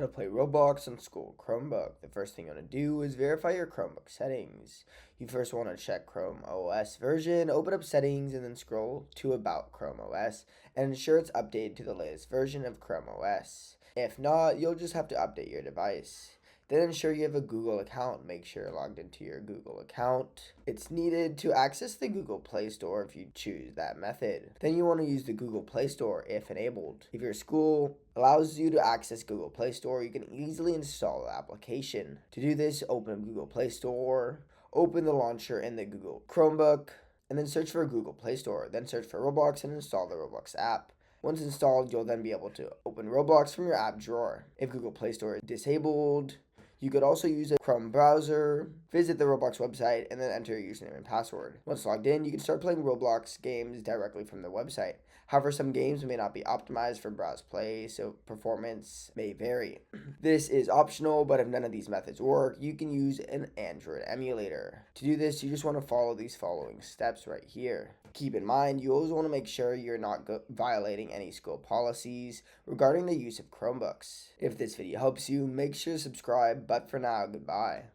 How to play Roblox on school Chromebook. The first thing you want to do is verify your Chromebook settings. You first want to check Chrome OS version, open up settings, and then scroll to About Chrome OS and ensure it's updated to the latest version of Chrome OS. If not, you'll just have to update your device. Then ensure you have a Google account. Make sure you're logged into your Google account. It's needed to access the Google Play Store if you choose that method. Then you want to use the Google Play Store if enabled. If your school allows you to access Google Play Store, you can easily install the application. To do this, open Google Play Store, open the launcher in the Google Chromebook, and then search for Google Play Store. Then search for Roblox and install the Roblox app. Once installed, you'll then be able to open Roblox from your app drawer. If Google Play Store is disabled, you could also use a Chrome browser, visit the Roblox website, and then enter your username and password. Once logged in, you can start playing Roblox games directly from the website. However, some games may not be optimized for browse play, so performance may vary. This is optional, but if none of these methods work, you can use an Android emulator. To do this, you just want to follow these following steps right here. Keep in mind, you always want to make sure you're not violating any school policies regarding the use of Chromebooks. If this video helps you, make sure to subscribe, but for now, goodbye.